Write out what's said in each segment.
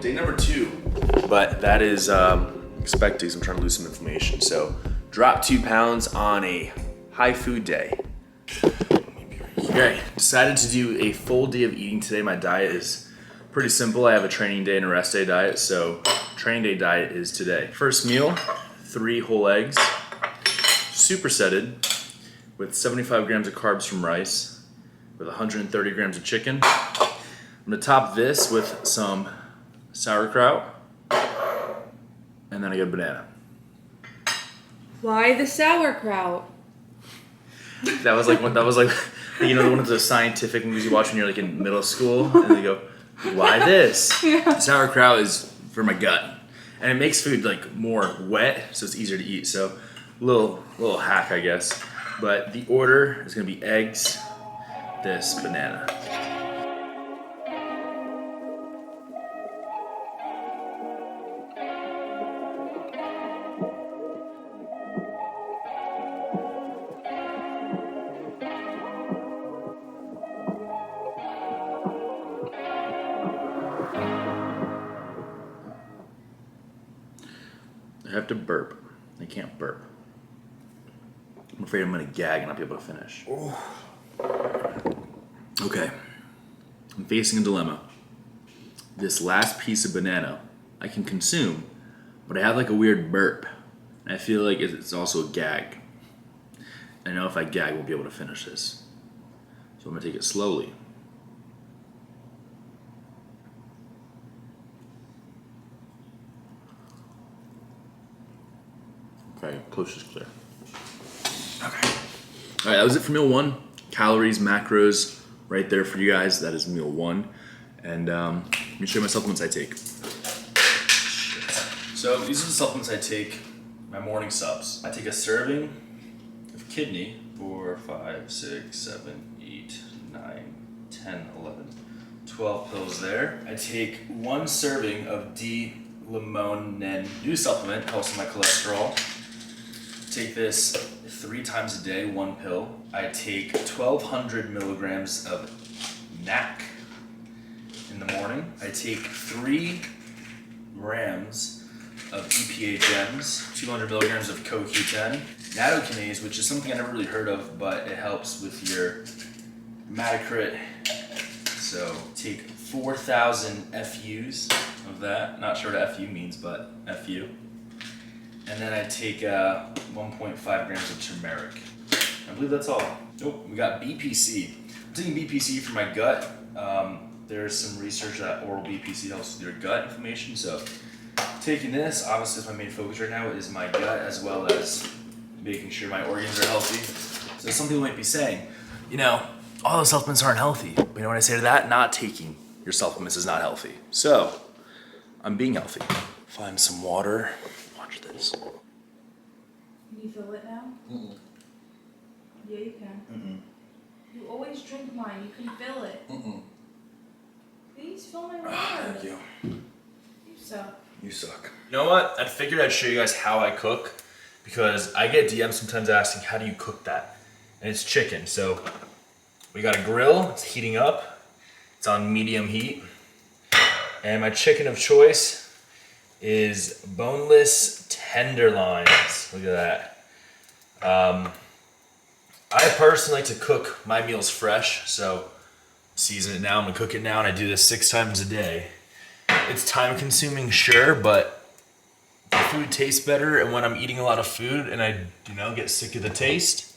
day number 2, but that is expected because I'm trying to lose some inflammation. So drop 2 pounds on a high food day. Okay, decided to do a full day of eating today. My diet is pretty simple. I have a training day and a rest day diet, so training day diet is today. First meal, 3 whole eggs, supersetted with 75 grams of carbs from rice, with 130 grams of chicken. I'm gonna top this with some sauerkraut, and then I get a banana. Why the sauerkraut? That was like you know, one of those scientific movies you watch when you're like in middle school, and they go, why this? Yeah. Sauerkraut is for my gut, and it makes food like more wet, so it's easier to eat. So little hack, I guess. But the order is gonna be eggs, this, banana. I have to burp. I can't burp. I'm afraid I'm gonna gag and not be able to finish. Okay, I'm facing a dilemma. This last piece of banana I can consume, but I have like a weird burp. And I feel like it's also a gag. I know if I gag, I won't be able to finish this. So I'm gonna take it slowly. Okay, coast is clear. Okay. All right, that was it for meal 1. Calories, macros, right there for you guys. That is meal 1. And let me show you my supplements I take. So these are the supplements I take, my morning subs. I take a serving of kidney, 4, 5, 6, 7, 8, 9, 10, 11, 12 pills there. I take 1 serving of D-limonene new supplement, helps with my cholesterol. Take this 3 times a day, 1 pill. I take 1,200 milligrams of NAC in the morning. I take 3 grams of EPA gems, 200 milligrams of CoQ10, nattokinase, which is something I never really heard of, but it helps with your hematocrit. So take 4,000 FUs of that. Not sure what FU means, but FU. And then I take 1.5 grams of turmeric. I believe that's all. Nope, we got BPC. I'm taking BPC for my gut. There's some research that oral BPC helps with your gut inflammation. So taking this, obviously is my main focus right now, is my gut as well as making sure my organs are healthy. So some people might be saying, you know, all those supplements aren't healthy. But you know what I say to that? Not taking your supplements is not healthy. So I'm being healthy. Find some water. Watch this. Can you feel it now? Mm-mm. Yeah, you can. Mm-mm. You always drink mine. You can feel it. Mm-mm. Please fill my water. Thank you. You suck. You suck. You know what? I figured I'd show you guys how I cook because I get DMs sometimes asking, how do you cook that? And it's chicken. So we got a grill. It's heating up. It's on medium heat. And my chicken of choice is boneless tenderloins. Look at that. I personally like to cook my meals fresh, so season it now. I'm gonna cook it now, and I do this 6 times a day. It's time consuming, sure, but the food tastes better, and when I'm eating a lot of food and I, get sick of the taste,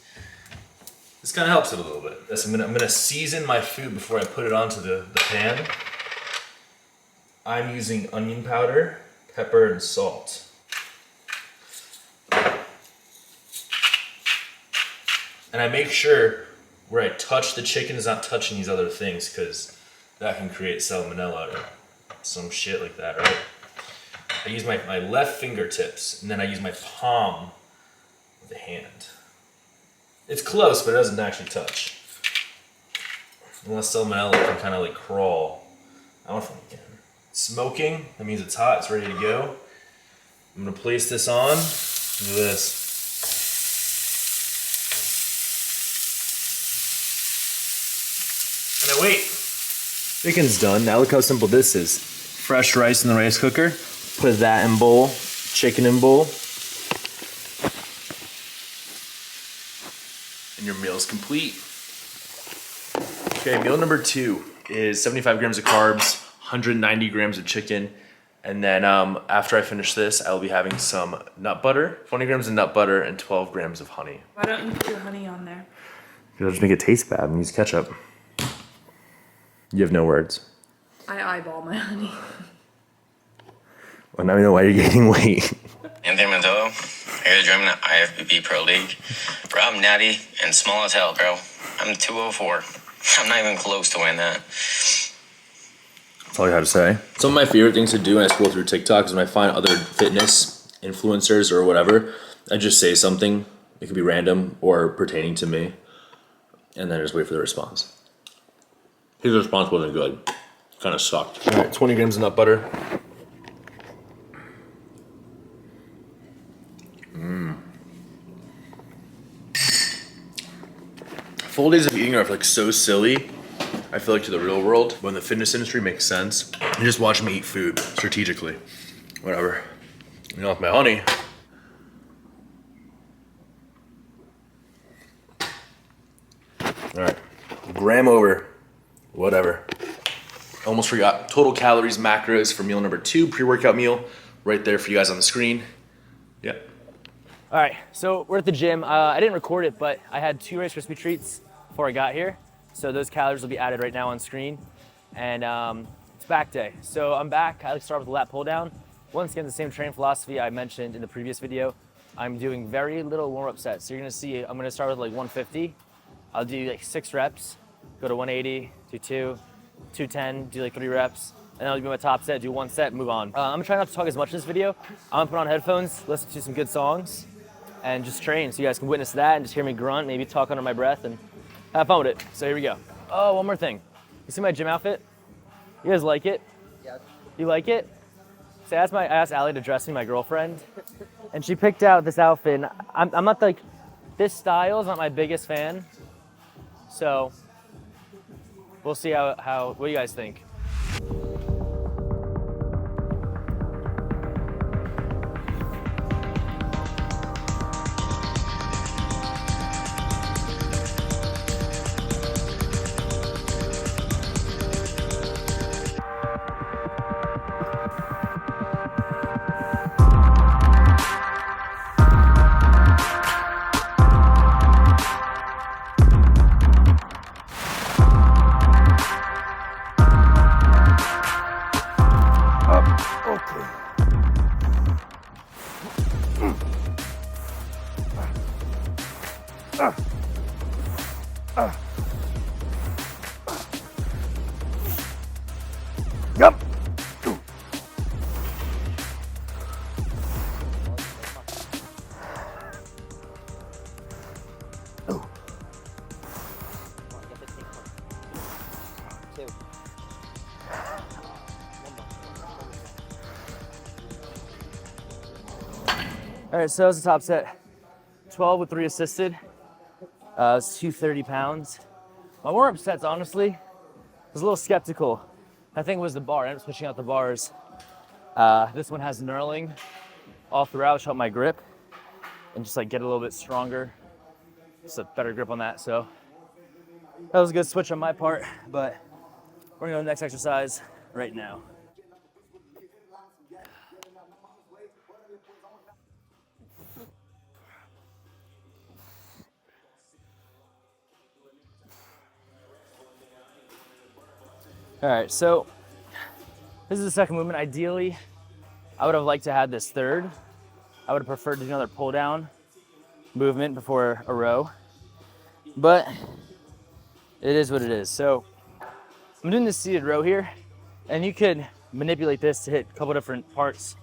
this kind of helps it a little bit. I'm gonna season my food before I put it onto the pan. I'm using onion powder, pepper, and salt. And I make sure where I touch the chicken is not touching these other things because that can create salmonella or some shit like that, right? I use my left fingertips and then I use my palm of the hand. It's close, but it doesn't actually touch. Unless salmonella can kind of like crawl. I don't think it can. Smoking, that means it's hot, it's ready to go. I'm gonna place this on. Look at this. And I wait. Chicken's done. Now look how simple this is. fresh rice in the rice cooker. Put that in bowl, chicken in bowl. And your meal is complete. Okay, meal number 2 is 75 grams of carbs, 190 grams of chicken. And then after I finish this, I'll be having some nut butter, 20 grams of nut butter and 12 grams of honey. Why don't you put your honey on there? It'll just make it taste bad and use ketchup. You have no words. I eyeball my honey. Well, now we know why you're gaining weight. Anthony Mantello, I got a dream in the IFBB Pro League. Bro, I'm natty and small as hell, bro. I'm 204. I'm not even close to winning that. That's all you had to say. Some of my favorite things to do when I scroll through TikTok is when I find other fitness influencers or whatever, I just say something. It could be random or pertaining to me. And then I just wait for the response. His response wasn't good. Kind of sucked. All right, 20 grams of nut butter. Full days of eating are like so silly. I feel like to the real world, but in the fitness industry makes sense. You just watch me eat food strategically. Whatever. You know, with my honey. All right, gram over, whatever. Almost forgot. Total calories, macros for meal number 2, pre-workout meal, right there for you guys on the screen. Yeah. All right, so we're at the gym. I didn't record it, but I had 2 Rice Krispie treats before I got here. So those calories will be added right now on screen. And it's back day. So I'm back. I like to start with a lat pull down. Once again, the same training philosophy I mentioned in the previous video. I'm doing very little warm-up sets. So you're gonna see, I'm gonna start with like 150. I'll do like 6 reps, go to 180, do 2, 210, do like 3 reps. And then I'll do my top set, do 1 set, move on. I'm gonna try not to talk as much in this video. I'm gonna put on headphones, listen to some good songs, and just train so you guys can witness that and just hear me grunt, maybe talk under my breath and have fun with it. So here we go. Oh, one more thing. You see my gym outfit? You guys like it? Yeah. You like it? So I asked Allie to dress me, my girlfriend, and she picked out this outfit. And I'm not like, this style is not my biggest fan. So we'll see what do you guys think? Yup. All right, so that was the top set. 12 with 3 assisted. It's 230 pounds. My warm-up sets, honestly, was a little skeptical. I think it was the bar. I ended up switching out the bars. This one has knurling all throughout, which helped my grip and just like get a little bit stronger. Just a better grip on that. So that was a good switch on my part, but we're gonna go to the next exercise right now. All right, so this is the second movement. Ideally, I would have liked to have this third. I would have preferred to do another pull down movement before a row, but it is what it is. So I'm doing this seated row here, and you could manipulate this to hit a couple different parts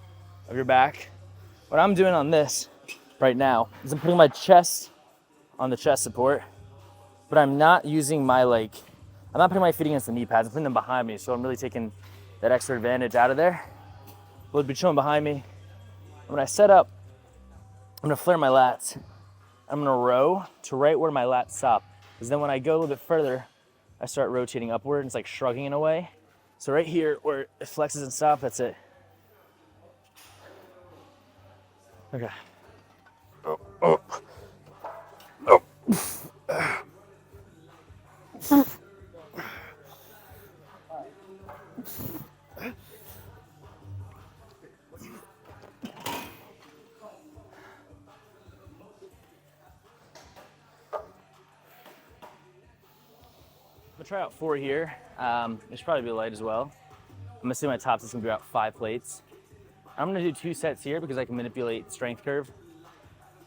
of your back. What I'm doing on this right now is I'm putting my chest on the chest support, but I'm not using my I'm not putting my feet against the knee pads. I'm putting them behind me, so I'm really taking that extra advantage out of there. Will be chilling behind me. When I set up, I'm gonna flare my lats. I'm gonna row to right where my lats stop. Because then when I go a little bit further, I start rotating upward. It's like shrugging in a way. So right here where it flexes and stops, that's it. Okay. Oh, oh. Oh. I'm gonna try out 4 here. It should probably be light as well. I'm assuming my tops is gonna be about 5 plates. I'm gonna do 2 sets here because I can manipulate strength curve.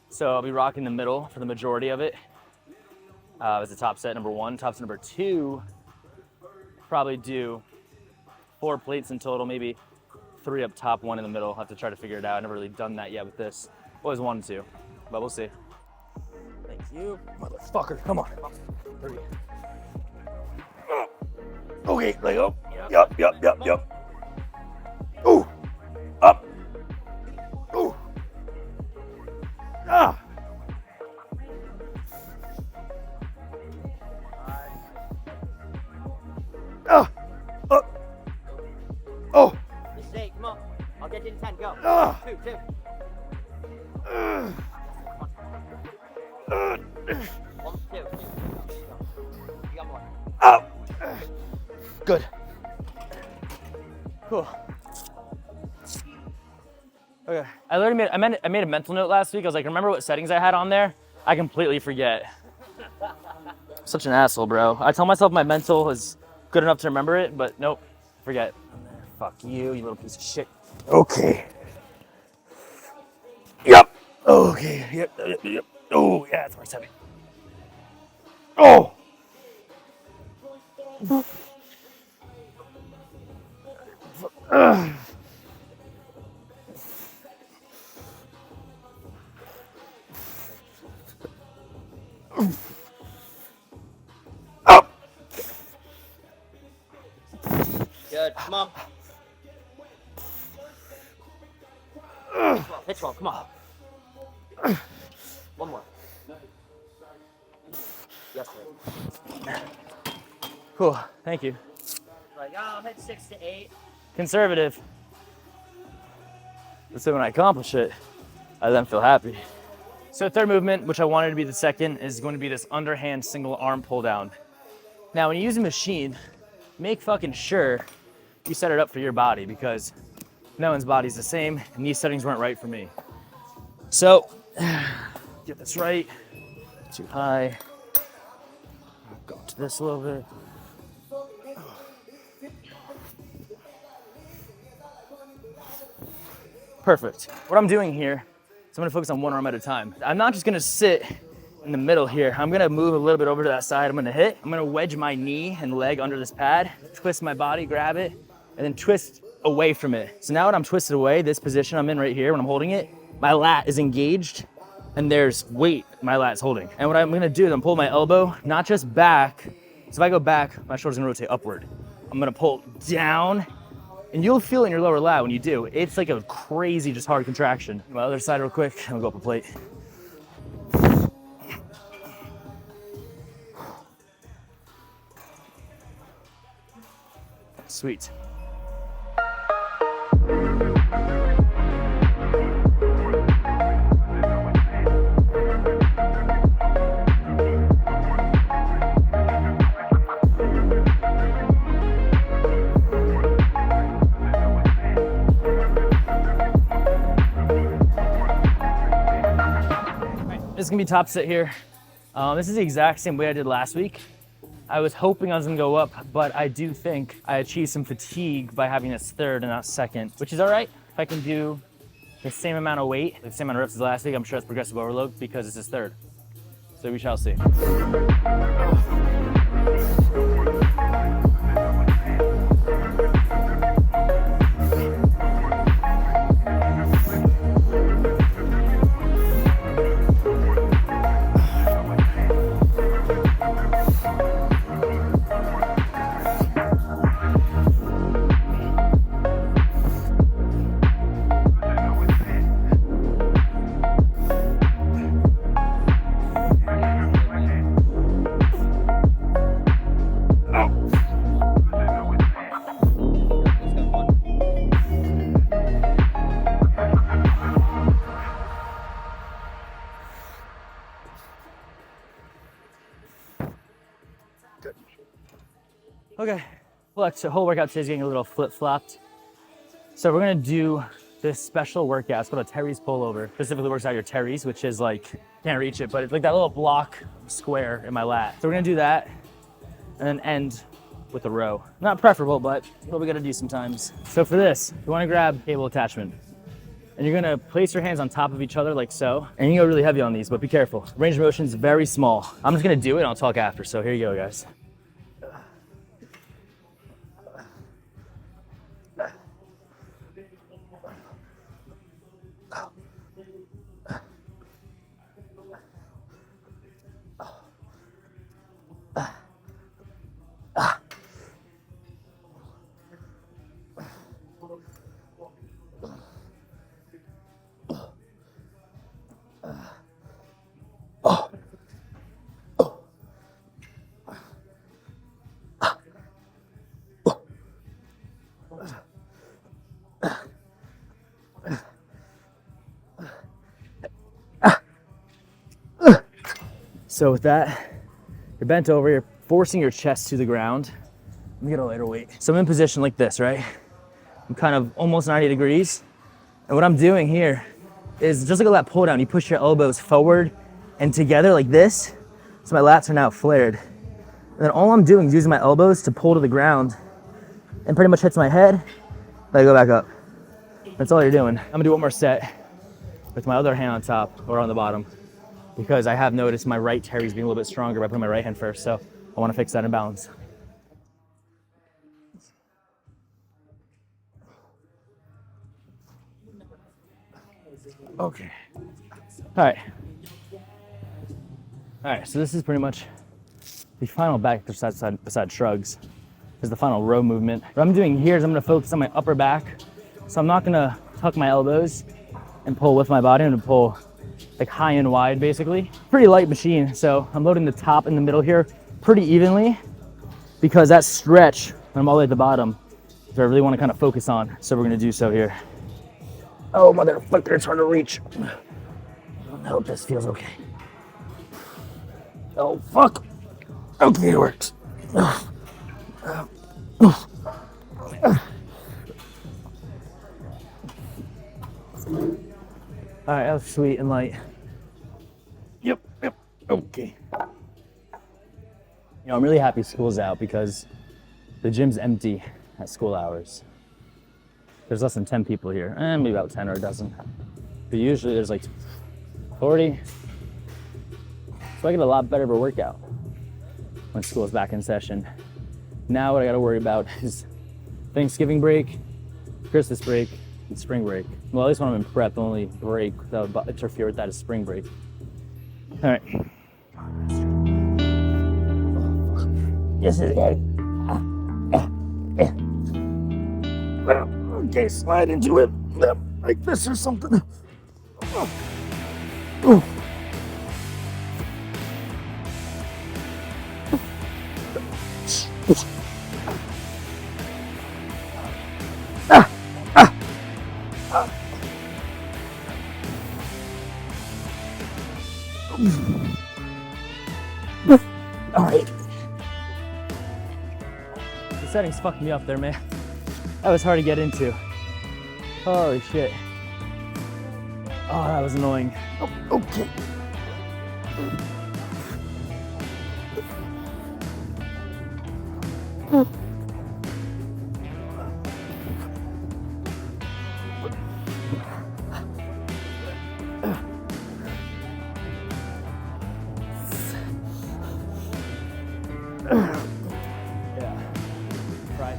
So I'll be rocking the middle for the majority of it as the top set number 1. Top set number 2, probably do 4 plates in total, maybe 3 up top, 1 in the middle. I'll have to try to figure it out. I've never really done that yet with this. Always wanted to, but we'll see. Thank you, motherfucker. Come on. 3. Okay, let go. Yup. Ooh, up. Ooh. Ah. Oh. Just 8, come on. I'll get you in 10, go. 2, 2. 1, 2. You got more. Ow. Good. Cool. Okay. I made a mental note last week. I was like, remember what settings I had on there? I completely forget. Such an asshole, bro. I tell myself my mental is good enough to remember it, but nope, forget. Fuck you, you little piece of shit. Okay. Yep. Okay. Yep. Oh, yeah, that's where it's heavy. Oh. Up. Good, come on. Pitch one, come on. 1 more. Yes, sir. Cool, thank you. Like, I'll hit 6 to 8. Conservative. So when I accomplish it, I then feel happy. So third movement, which I wanted to be the second, is going to be this underhand single arm pull down. Now, when you use a machine, make fucking sure you set it up for your body because no one's body's the same, and these settings weren't right for me. So, get this right. Too high. Go to this a little bit. Perfect. What I'm doing here is I'm gonna focus on one arm at a time. I'm not just gonna sit in the middle here. I'm gonna move a little bit over to that side. I'm gonna wedge my knee and leg under this pad, twist my body, grab it, and then twist away from it. So now when I'm twisted away, this position I'm in right here, when I'm holding it, my lat is engaged and there's weight my lat's holding. And what I'm gonna do is I'm pull my elbow, not just back. So if I go back, my shoulder's gonna rotate upward. I'm gonna pull down, and you'll feel it in your lower lat when you do. It's like a crazy, just hard contraction. My other side real quick, and we'll go up a plate. Sweet. This is gonna be top sit here. This is the exact same way I did last week. I was hoping I was gonna go up, but I do think I achieved some fatigue by having this third and not second, which is all right. If I can do the same amount of weight, the same amount of reps as last week, I'm sure it's progressive overload because this is third. So we shall see. Okay, flex. The whole workout today is getting a little flip-flopped. So we're gonna do this special workout. It's called a Terry's pullover. Specifically works out your Terry's, which is like, can't reach it, but it's like that little block square in my lat. So we're gonna do that and then end with a row. Not preferable, but what we gotta do sometimes. So for this, you wanna grab cable attachment. And you're gonna place your hands on top of each other like so. And you can go really heavy on these, but be careful. Range of motion is very small. I'm just gonna do it and I'll talk after. So here you go, guys. So with that, you're bent over, you're forcing your chest to the ground. Let me get a lighter weight. So I'm in position like this, right? I'm kind of almost 90 degrees. And what I'm doing here is just like a lat pull down. You push your elbows forward and together like this. So my lats are now flared. And then all I'm doing is using my elbows to pull to the ground and pretty much hits my head. Then I go back up. That's all you're doing. I'm gonna do one more set with my other hand on top or on the bottom, because I have noticed my right Terry's being a little bit stronger by putting my right hand first. So I wanna fix that imbalance. Okay. All right, so this is pretty much the final back exercise beside shrugs. Is the final row movement. What I'm doing here is I'm gonna focus on my upper back. So I'm not gonna tuck my elbows and pull with my body. I'm gonna pull like high and wide basically. Pretty light machine, so I'm loading the top and the middle here pretty evenly, because that stretch when I'm all the way at the bottom is what I really wanna kind of focus on. So we're gonna do so here. Oh, motherfucker, it's hard to reach. I hope this feels okay. Oh, fuck. Okay, it works. All right, that was sweet and light. Yep, okay. You know, I'm really happy school's out because the gym's empty at school hours. There's less than 10 people here, and maybe about 10 or a dozen. But usually there's like 40. So I get a lot better of a workout when school's back in session. Now what I gotta worry about is Thanksgiving break, Christmas break, and spring break. Well, at least when I'm in prep, the only break that would interfere with that is spring break. All right. This is it. Okay, slide into it like this or something. All right. The settings fucked me up there, man. That was hard to get into. Holy shit. Oh, that was annoying. Oh, okay. Yeah. Right.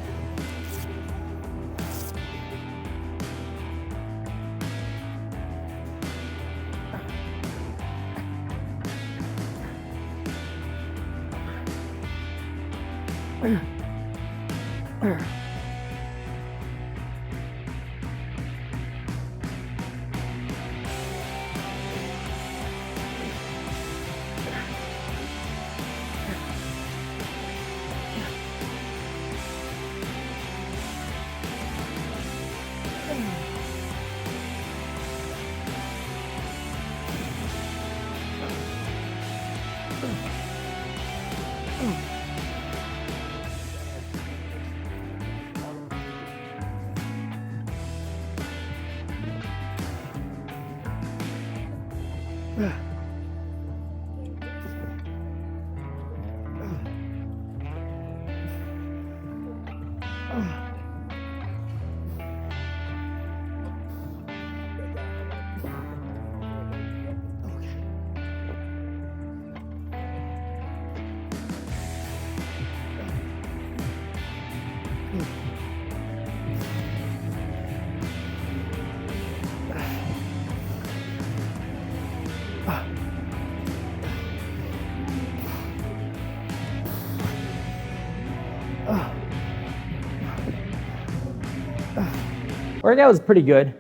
Workout was pretty good.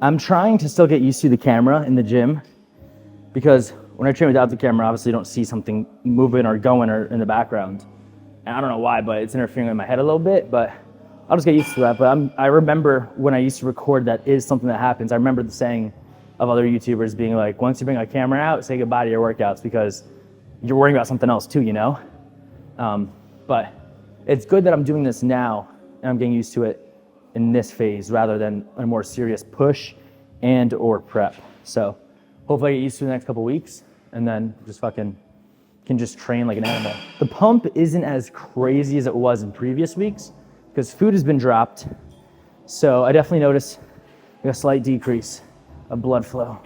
I'm trying to still get used to the camera in the gym because when I train without the camera, obviously you don't see something moving or going or in the background. And I don't know why, but it's interfering with my head a little bit, but I'll just get used to that. But I remember when I used to record, that is something that happens. I remember the saying of other YouTubers being like, once you bring a camera out, say goodbye to your workouts because you're worrying about something else too, you know? But it's good that I'm doing this now and I'm getting used to it in this phase rather than a more serious push and or prep. So hopefully I get used to it in the next couple weeks and then just can just train like an animal. The pump isn't as crazy as it was in previous weeks because food has been dropped. So I definitely noticed a slight decrease of blood flow.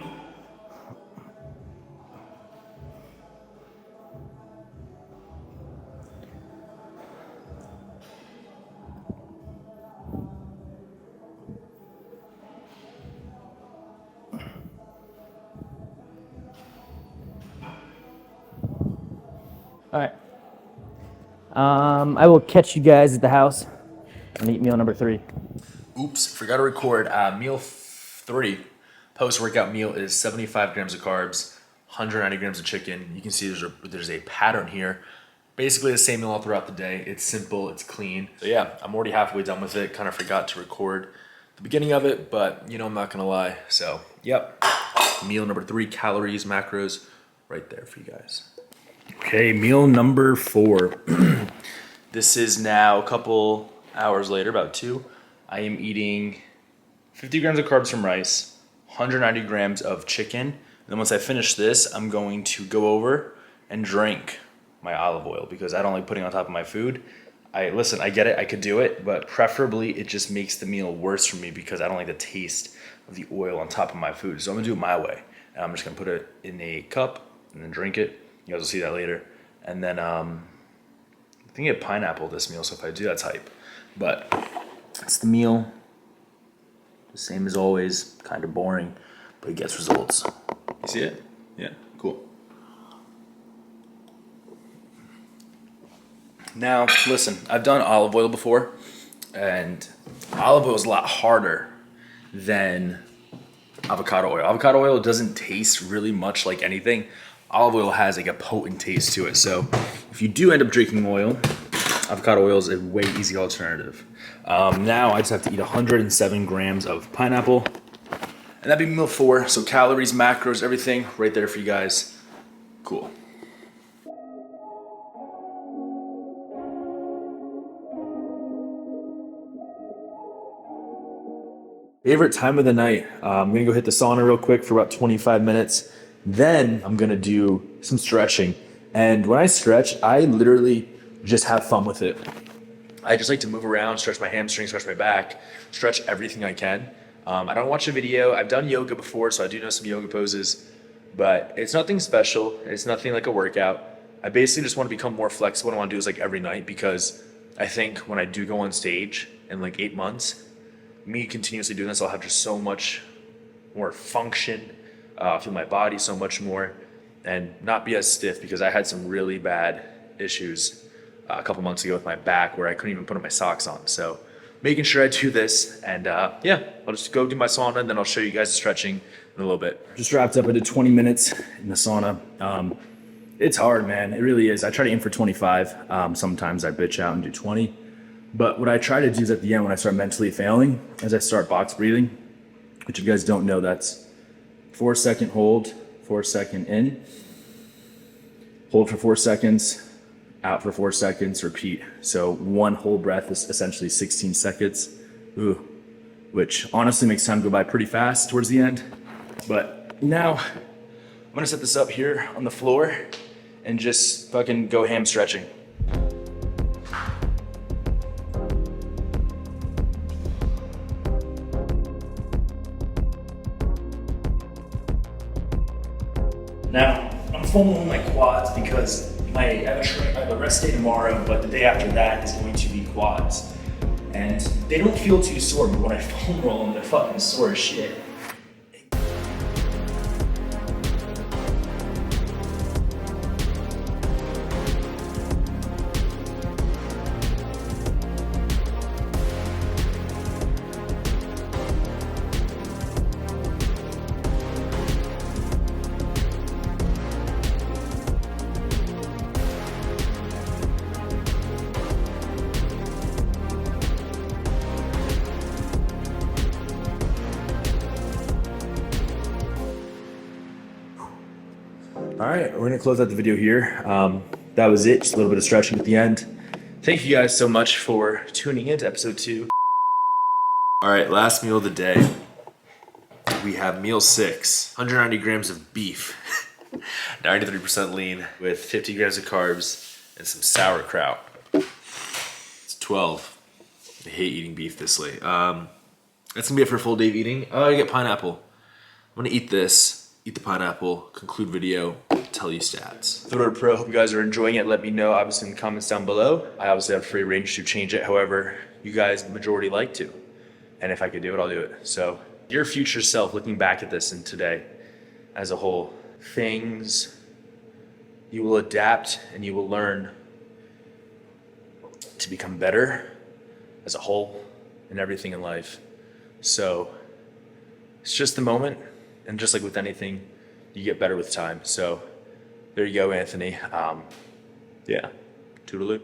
All right. I will catch you guys at the house and eat meal number 3. Oops, forgot to record. Meal 3, post-workout meal is 75 grams of carbs, 190 grams of chicken. You can see there's a pattern here. Basically the same meal all throughout the day. It's simple, it's clean. So yeah, I'm already halfway done with it. Kind of forgot to record the beginning of it, but I'm not gonna lie. So yep, meal number 3, calories, macros, right there for you guys. Okay, meal number 4. This is now a couple hours later, about 2. I am eating 50 grams of carbs from rice, 190 grams of chicken. And then once I finish this, I'm going to go over and drink my olive oil because I don't like putting it on top of my food. I get it, I could do it, but preferably it just makes the meal worse for me because I don't like the taste of the oil on top of my food. So I'm gonna do it my way. And I'm just gonna put it in a cup and then drink it. You guys will see that later. And then I think I get pineapple this meal, so if I do, that's hype. But it's the meal. The same as always, kind of boring, but it gets results. You see it? Yeah, cool. Now, listen, I've done olive oil before, and olive oil is a lot harder than avocado oil. Avocado oil doesn't taste really much like anything. Olive oil has like a potent taste to it. So if you do end up drinking oil, avocado oil is a way easy alternative. Now I just have to eat 107 grams of pineapple, and that'd be meal 4. So calories, macros, everything right there for you guys. Cool. Favorite time of the night. I'm gonna go hit the sauna real quick for about 25 minutes. Then I'm gonna do some stretching. And when I stretch, I literally just have fun with it. I just like to move around, stretch my hamstrings, stretch my back, stretch everything I can. I don't watch a video. I've done yoga before, so I do know some yoga poses, but it's nothing special. It's nothing like a workout. I basically just want to become more flexible. What I want to do is like every night, because I think when I do go on stage in like 8 months, me continuously doing this, I'll have just so much more function, feel my body so much more, and not be as stiff, because I had some really bad issues a couple months ago with my back where I couldn't even put my socks on. So making sure I do this, and yeah, I'll just go do my sauna, and then I'll show you guys the stretching in a little bit. Just wrapped up. I did 20 minutes in the sauna. It's hard, man. It really is. I try to aim for 25. Sometimes I bitch out and do 20. But what I try to do is at the end, when I start mentally failing, as I start box breathing, which if you guys don't know, that's 4-second hold, 4-second in, hold for 4 seconds, out for 4 seconds, repeat. So one whole breath is essentially 16 seconds, which honestly makes time go by pretty fast towards the end. But now I'm gonna set this up here on the floor and just fucking go ham stretching. Now, I'm foaming my quads because I have a rest day tomorrow, but the day after that is going to be quads. And they don't feel too sore, but when I foam roll them, they're fucking sore as shit. All right, we're gonna close out the video here. That was it, just a little bit of stretching at the end. Thank you guys so much for tuning in to episode 2. All right, last meal of the day. We have meal 6, 190 grams of beef, 93% lean with 50 grams of carbs and some sauerkraut. It's 12. I hate eating beef this late. That's gonna be it for a full day of eating. Oh, I get pineapple. I'm gonna eat this, eat the pineapple, conclude video, tell you stats. Thrower Pro, hope you guys are enjoying it. Let me know, obviously, in the comments down below. I obviously have free range to change it however you guys majority like to. And if I could do it, I'll do it. So your future self looking back at this and today as a whole, things you will adapt and you will learn to become better as a whole in everything in life. So it's just the moment, and just like with anything, you get better with time. So there you go, Anthony. Yeah, toodaloo.